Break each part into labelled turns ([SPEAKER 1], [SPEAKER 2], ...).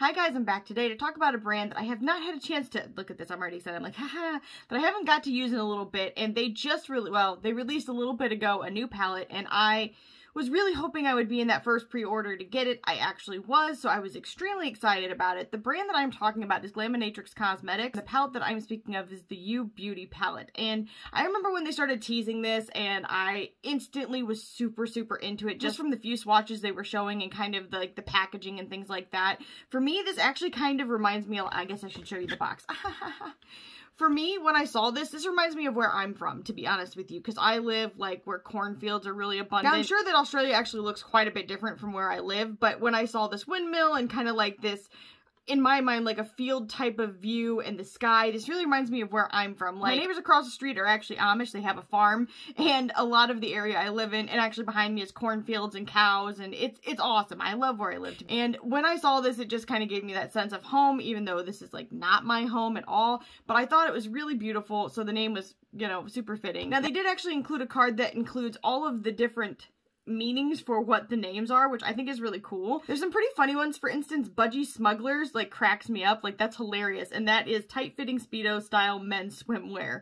[SPEAKER 1] Hi guys, I'm back today to talk about a brand that I have not had a chance to, look at this, I'm already excited, I'm like, haha, that I haven't got to use in a little bit, and they just they released a little bit ago a new palette, and I was really hoping I would be in that first pre-order to get it. I actually was, so I was extremely excited about it. The brand that I'm talking about is Glaminatrix Cosmetics. The palette that I'm speaking of is the You Beauty palette, and I remember when they started teasing this, and I instantly was super into it, just from the few swatches they were showing and kind of the packaging and things like that. For me, this actually kind of reminds me, I guess I should show you the box. For me, when I saw this reminds me of where I'm from, to be honest with you, because I live, like, where cornfields are really abundant. Now, I'm sure that Australia actually looks quite a bit different from where I live, but when I saw this windmill and kind of like this, in my mind, like a field type of view and the sky, this really reminds me of where I'm from. Like, my neighbors across the street are actually Amish. They have a farm, and a lot of the area I live in, and actually behind me is cornfields and cows, and it's awesome. I love where I live. And when I saw this, it just kind of gave me that sense of home, even though this is like not my home at all, but I thought it was really beautiful, so the name was, you know, super fitting. Now, they did actually include a card that includes all of the different meanings for what the names are, which I think is really cool. There's some pretty funny ones. For instance, Budgie Smugglers, like, cracks me up. Like, that's hilarious. And that is tight-fitting Speedo style men's swimwear.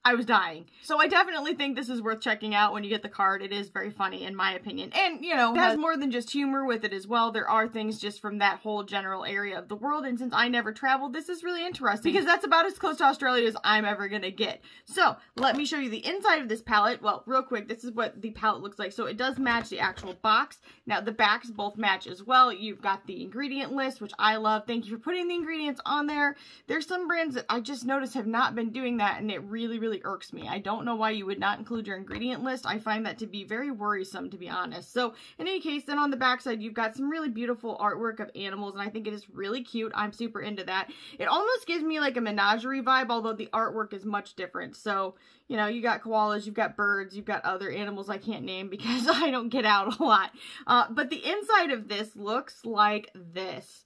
[SPEAKER 1] I was dying. So I definitely think this is worth checking out when you get the card. It is very funny, in my opinion. And, you know, it has more than just humor with it as well. There are things just from that whole general area of the world, and since I never traveled, this is really interesting, because that's about as close to Australia as I'm ever gonna get. So, let me show you the inside of this palette. Well, real quick, this is what the palette looks like. So it does match the actual box. Now, the backs both match as well. You've got the ingredient list, which I love. Thank you for putting the ingredients on there. There's some brands that I just noticed have not been doing that, and it really irks me. I don't know why you would not include your ingredient list. I find that to be very worrisome, to be honest. So, in any case, then on the back side, you've got some really beautiful artwork of animals, and I think it is really cute. I'm super into that. It almost gives me like a menagerie vibe, although the artwork is much different. So, you know, you got koalas, you've got birds, you've got other animals I can't name because I don't get out a lot. But the inside of this looks like this.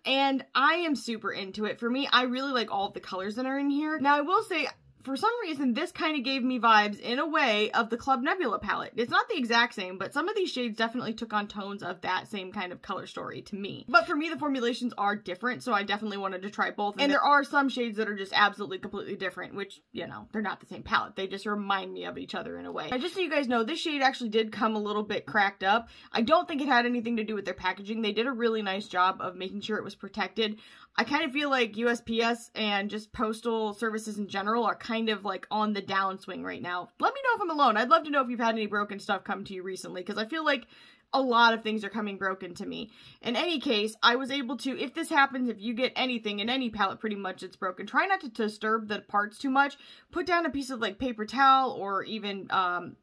[SPEAKER 1] And I am super into it. For me, I really like all of the colors that are in here. Now, I will say, for some reason, this kind of gave me vibes, in a way, of the Club Nebula palette. It's not the exact same, but some of these shades definitely took on tones of that same kind of color story to me. But for me, the formulations are different, so I definitely wanted to try both. And there are some shades that are just absolutely completely different, which, you know, they're not the same palette. They just remind me of each other in a way. Now, just so you guys know, this shade actually did come a little bit cracked up. I don't think it had anything to do with their packaging. They did a really nice job of making sure it was protected. I kind of feel like USPS and just postal services in general are kind of like on the downswing right now. Let me know if I'm alone. I'd love to know if you've had any broken stuff come to you recently, because I feel like a lot of things are coming broken to me. In any case, I was able to, if this happens, if you get anything in any palette pretty much that's broken, try not to disturb the parts too much. Put down a piece of like paper towel or even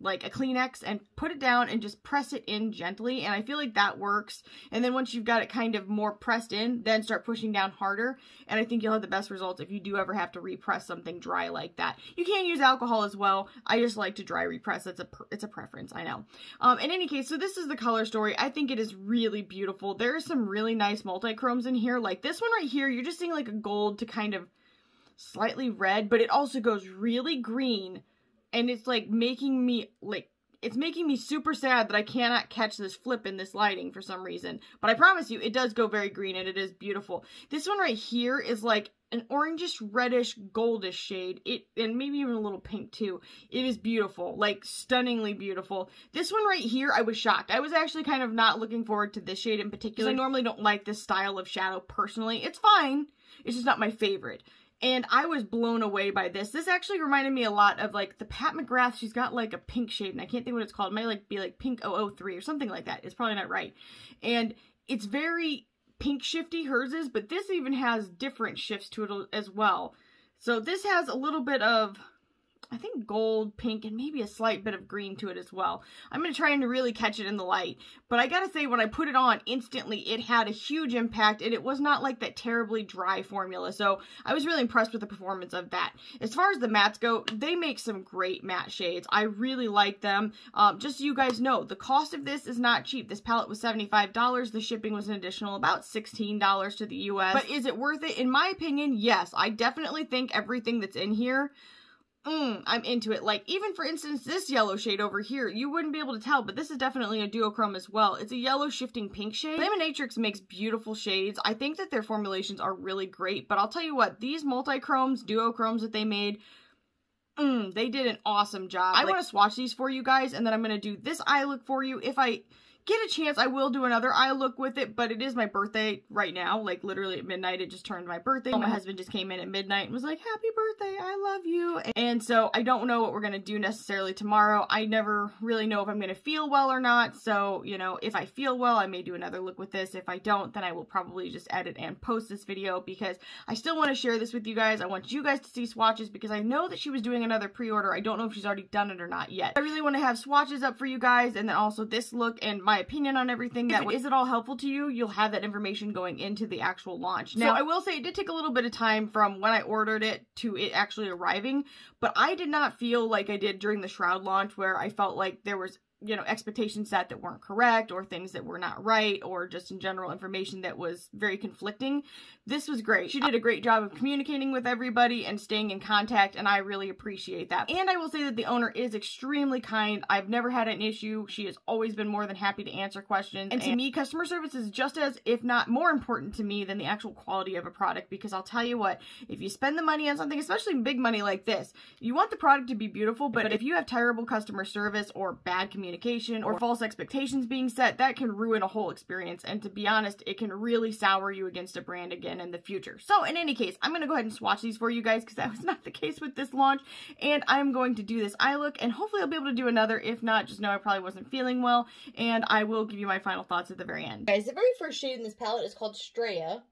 [SPEAKER 1] like a Kleenex and put it down and just press it in gently, and I feel like that works. And then once you've got it kind of more pressed in, then start pushing down harder, and I think you'll have the best results if you do ever have to repress something dry like that. You can use alcohol as well. I just like to dry repress. It's a preference, I know. In any case, so this is the color story. I think it is really beautiful. There's some really nice multi-chromes in here. Like this one right here, you're just seeing like a gold to kind of slightly red, but it also goes really green, and it's like making me like, it's making me super sad that I cannot catch this flip in this lighting for some reason. But I promise you, it does go very green, and it is beautiful. This one right here is like an orangish, reddish, goldish shade. And maybe even a little pink too. It is beautiful, like stunningly beautiful. This one right here, I was shocked. I was actually kind of not looking forward to this shade in particular. I normally don't like this style of shadow personally. It's fine. It's just not my favorite. And I was blown away by this. This actually reminded me a lot of like the Pat McGrath. She's got like a pink shade, and I can't think what it's called. It might like be like Pink 003 or something like that. It's probably not right. And it's very pink shifty, hers is, but this even has different shifts to it as well. So this has a little bit of, I think, gold, pink, and maybe a slight bit of green to it as well. I'm going to try and really catch it in the light. But I gotta say, when I put it on, instantly it had a huge impact, and it was not like that terribly dry formula. So I was really impressed with the performance of that. As far as the mattes go, they make some great matte shades. I really like them. Just so you guys know, the cost of this is not cheap. This palette was $75. The shipping was an additional about $16 to the US. But is it worth it? In my opinion, yes. I definitely think everything that's in here I'm into it. Like, even for instance, this yellow shade over here, you wouldn't be able to tell, but this is definitely a duochrome as well. It's a yellow shifting pink shade. Glaminatrix makes beautiful shades. I think that their formulations are really great, but I'll tell you what, these multi-chromes, duochromes that they made, they did an awesome job. I want to swatch these for you guys, and then I'm going to do this eye look for you. If I get a chance, I will do another eye look with it, but it is my birthday right now. Like, literally at midnight, it just turned my birthday. My husband just came in at midnight and was like, happy birthday, I love you. And so I don't know what we're gonna do necessarily tomorrow. I never really know if I'm gonna feel well or not. So, you know, if I feel well, I may do another look with this. If I don't, then I will probably just edit and post this video, because I still want to share this with you guys. I want you guys to see swatches, because I know that she was doing another pre-order. I don't know if she's already done it or not yet. I really want to have swatches up for you guys, and then also this look and my opinion on everything. That is it all helpful to you, you'll have that information going into the actual launch. Now, I will say it did take a little bit of time from when I ordered it to it actually arriving, but I did not feel like I did during the Shroud launch, where I felt like there was, you know, expectations set that weren't correct, or things that were not right, or just in general information that was very conflicting. This was great. She did a great job of communicating with everybody and staying in contact, and I really appreciate that. And I will say that the owner is extremely kind. I've never had an issue. She has always been more than happy to answer questions. And to me, customer service is just as, if not more important to me than the actual quality of a product, because I'll tell you what, if you spend the money on something, especially big money like this, you want the product to be beautiful, but if you have terrible customer service or bad communication or false expectations being set, that can ruin a whole experience. And to be honest, it can really sour you against a brand again in the future. So in any case, I'm going to go ahead and swatch these for you guys, because that was not the case with this launch. And I'm going to do this eye look, and hopefully I'll be able to do another. If not, just know I probably wasn't feeling well, and I will give you my final thoughts at the very end.
[SPEAKER 2] Guys, the very first shade in this palette is called Straya.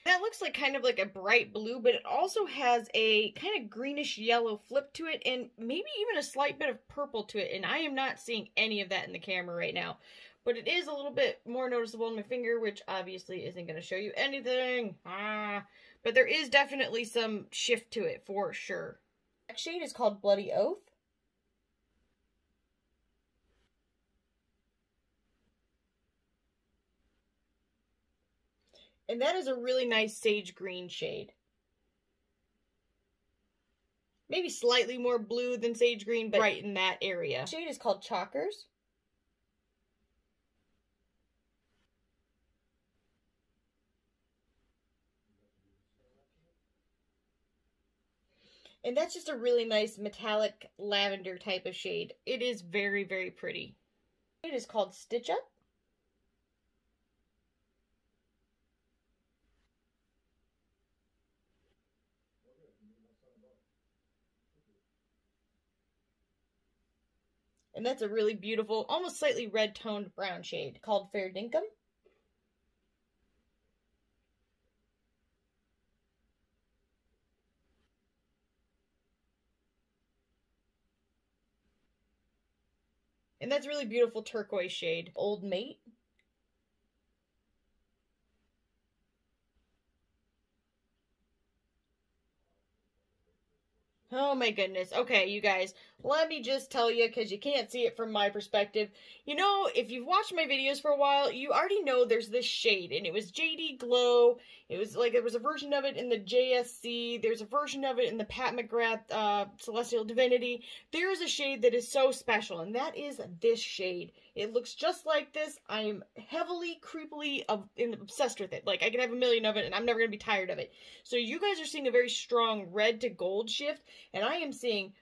[SPEAKER 2] That looks like kind of like a bright blue, but it also has a kind of greenish yellow flip to it, and maybe even a slight bit of purple to it, and I am not seeing any of that in the camera right now. But it is a little bit more noticeable on my finger, which obviously isn't going to show you anything. But there is definitely some shift to it for sure. That shade is called Bloody Oath. And that is a really nice sage green shade. Maybe slightly more blue than sage green, but right in that area. The shade is called Chalkers. And that's just a really nice metallic lavender type of shade. It is very, very pretty. It is called Stitch Up. And that's a really beautiful, almost slightly red-toned brown shade called Fair Dinkum. And that's a really beautiful turquoise shade, Old Mate. Oh my goodness. Okay, you guys, let me just tell you, because you can't see it from my perspective. You know, if you've watched my videos for a while, you already know there's this shade, and it was JD Glow. It was like, there was a version of it in the JSC. There's a version of it in the Pat McGrath Celestial Divinity. There is a shade that is so special, and that is this shade. It looks just like this. I am heavily, creepily obsessed with it. Like, I could have a million of it, and I'm never going to be tired of it. So you guys are seeing a very strong red to gold shift, and I am seeing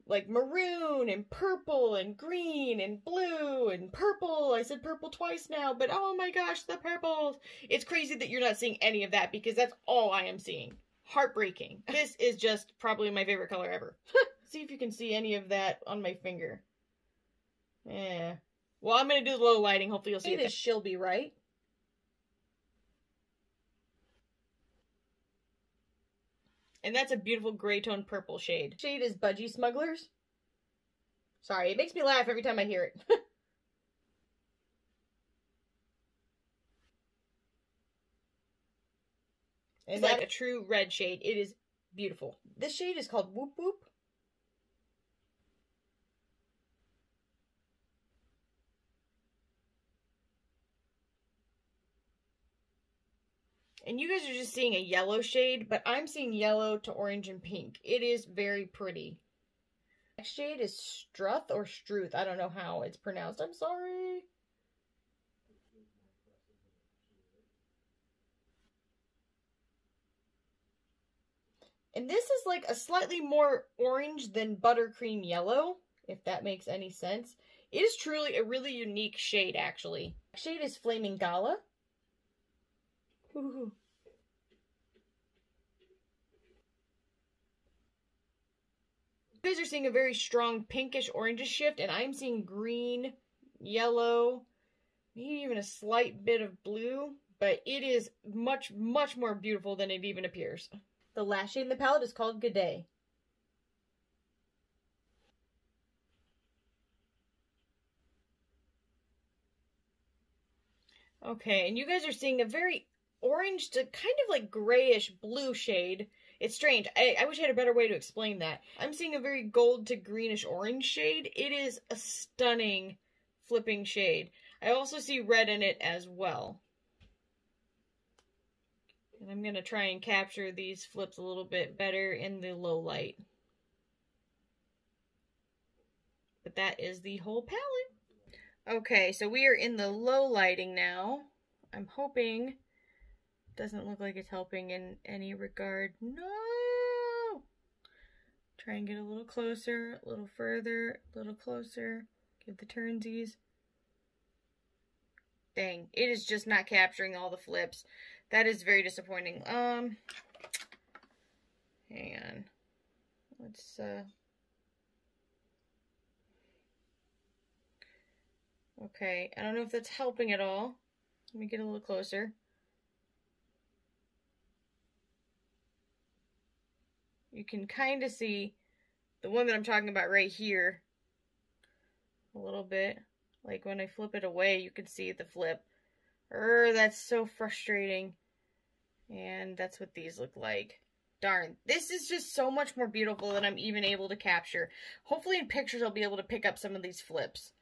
[SPEAKER 2] like maroon and purple and green and blue and purple. I said purple twice now, but oh my gosh, the purples. It's crazy that you're not seeing any of that, because that's all I am seeing. Heartbreaking. This is just probably my favorite color ever. See if you can see any of that on my finger. Yeah. Well, I'm going to do the low lighting. Hopefully you'll see it. She'll be right. And that's a beautiful gray tone purple shade. Shade is Budgie Smugglers. Sorry, it makes me laugh every time I hear it. And that's like a true red shade. It is beautiful. This shade is called Whoop Whoop. And you guys are just seeing a yellow shade, but I'm seeing yellow to orange and pink. It is very pretty. Next shade is Struth or Struth. I don't know how it's pronounced. I'm sorry. And this is like a slightly more orange than buttercream yellow, if that makes any sense. It is truly a really unique shade, actually. Next shade is Flaming Gala. Ooh. You guys are seeing a very strong pinkish orangish shift, and I'm seeing green, yellow, maybe even a slight bit of blue, but it is much, much more beautiful than it even appears. The last shade in the palette is called Good Day. Okay, and you guys are seeing a very orange to kind of like grayish blue shade. It's strange. I wish I had a better way to explain that. I'm seeing a very gold to greenish orange shade. It is a stunning flipping shade. I also see red in it as well. And I'm going to try and capture these flips a little bit better in the low light. But that is the whole palette. Okay, so we are in the low lighting now. I'm hoping it doesn't look like it's helping in any regard. No! Try and get a little closer, a little further, a little closer. Give the turnsies. Dang, it is just not capturing all the flips. That is very disappointing. Hang on. Let's, okay, I don't know if that's helping at all. Let me get a little closer. You can kind of see the one that I'm talking about right here a little bit. Like when I flip it away, you can see the flip. That's so frustrating. And that's what these look like. Darn, this is just so much more beautiful than I'm even able to capture. Hopefully in pictures I'll be able to pick up some of these flips.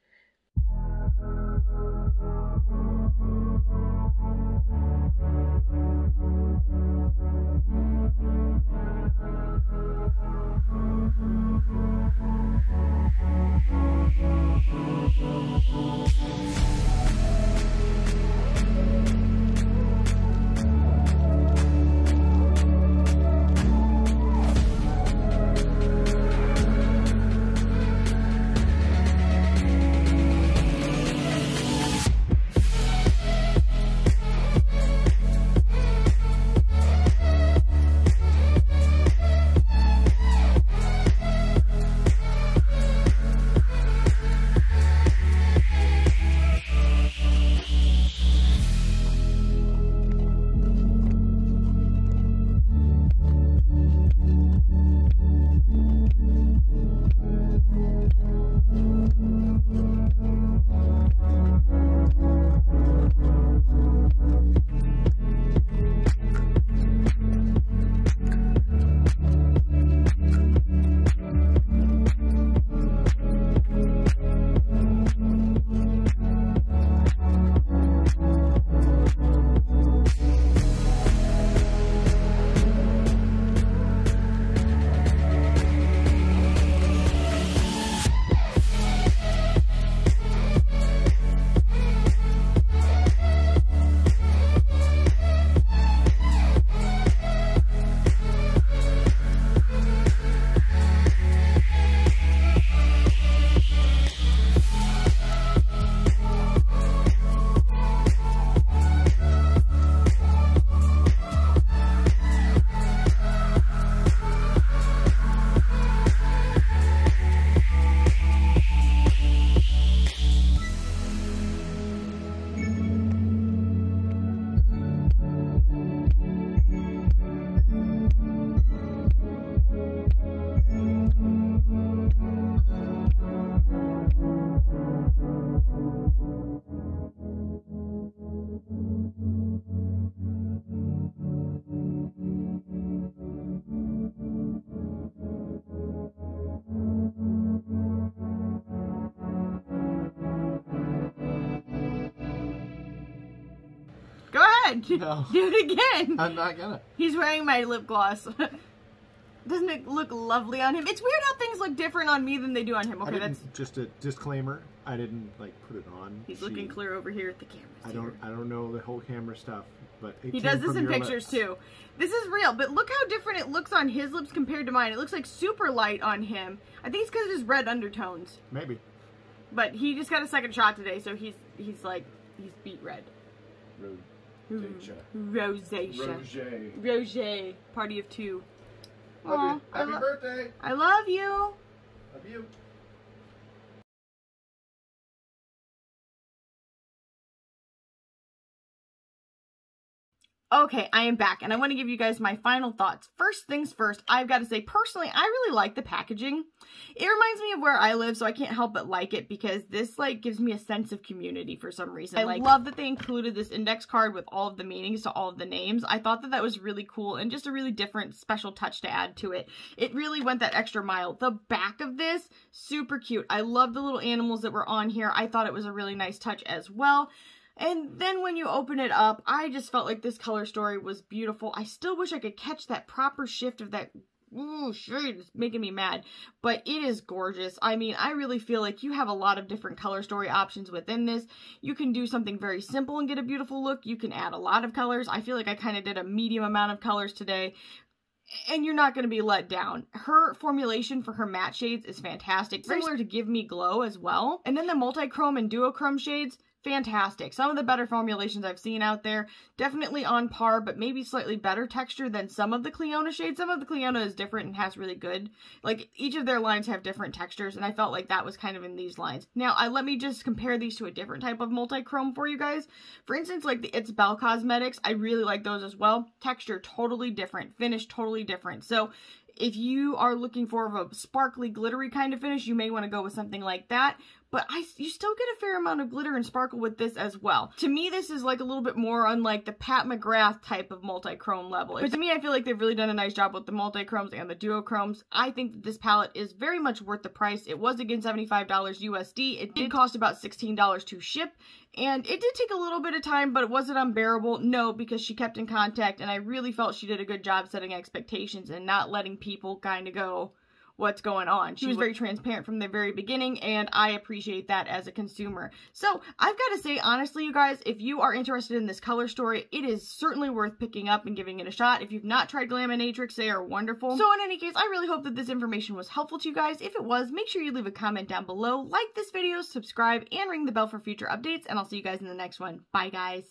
[SPEAKER 1] red.
[SPEAKER 3] No.
[SPEAKER 1] Do it again.
[SPEAKER 3] I'm not gonna.
[SPEAKER 1] He's wearing my lip gloss. Doesn't it look lovely on him? It's weird how things look different on me than they do on him. Okay, that's
[SPEAKER 3] just a disclaimer. I didn't like put it on.
[SPEAKER 1] He's looking clear over here at the camera.
[SPEAKER 3] I don't know the whole camera stuff, but
[SPEAKER 1] he does this in pictures too. This is real, but look how different it looks on his lips compared to mine. It looks like super light on him. I think it's because of his red undertones.
[SPEAKER 3] Maybe.
[SPEAKER 1] But he just got a second shot today, so he's beet red.
[SPEAKER 3] Rosacea.
[SPEAKER 1] Roger. Party of two.
[SPEAKER 3] Love you. Happy birthday.
[SPEAKER 1] I love you.
[SPEAKER 3] Love you.
[SPEAKER 1] Okay, I am back, and I want to give you guys my final thoughts. First things first, I've got to say, personally, I really like the packaging. It reminds me of where I live, so I can't help but like it, because this, like, gives me a sense of community for some reason. I love that they included this index card with all of the meanings to all of the names. I thought that that was really cool, and just a really different, special touch to add to it. It really went that extra mile. The back of this, super cute. I love the little animals that were on here. I thought it was a really nice touch as well. And then when you open it up, I just felt like this color story was beautiful. I still wish I could catch that proper shift of that shade. It's making me mad. But it is gorgeous. I mean, I really feel like you have a lot of different color story options within this. You can do something very simple and get a beautiful look. You can add a lot of colors. I feel like I kind of did a medium amount of colors today. And you're not going to be let down. Her formulation for her matte shades is fantastic. Similar to Give Me Glow as well. And then the multi-chrome and duochrome shades, fantastic. Some of the better formulations I've seen out there. Definitely on par, but maybe slightly better texture than some of the Clionadh shades. Some of the Clionadh is different and has really good, like, each of their lines have different textures, and I felt like that was kind of in these lines. Now, let me just compare these to a different type of multi-chrome for you guys. For instance, like the It's Belle Cosmetics, I really like those as well. Texture totally different, finish totally different. So if you are looking for a sparkly, glittery kind of finish, you may want to go with something like that. But you still get a fair amount of glitter and sparkle with this as well. To me, this is like a little bit more on like the Pat McGrath type of multi-chrome level. But to me, I feel like they've really done a nice job with the multi-chromes and the duochromes. I think that this palette is very much worth the price. It was again $75 USD. It did cost about $16 to ship. And it did take a little bit of time, but was it unbearable? No, because she kept in contact, and I really felt she did a good job setting expectations and not letting people kind of go, what's going on. She was very transparent from the very beginning, and I appreciate that as a consumer. So I've got to say, honestly, you guys, if you are interested in this color story, it is certainly worth picking up and giving it a shot. If you've not tried Glaminatrix, they are wonderful. So in any case, I really hope that this information was helpful to you guys. If it was, make sure you leave a comment down below, like this video, subscribe, and ring the bell for future updates, and I'll see you guys in the next one. Bye, guys.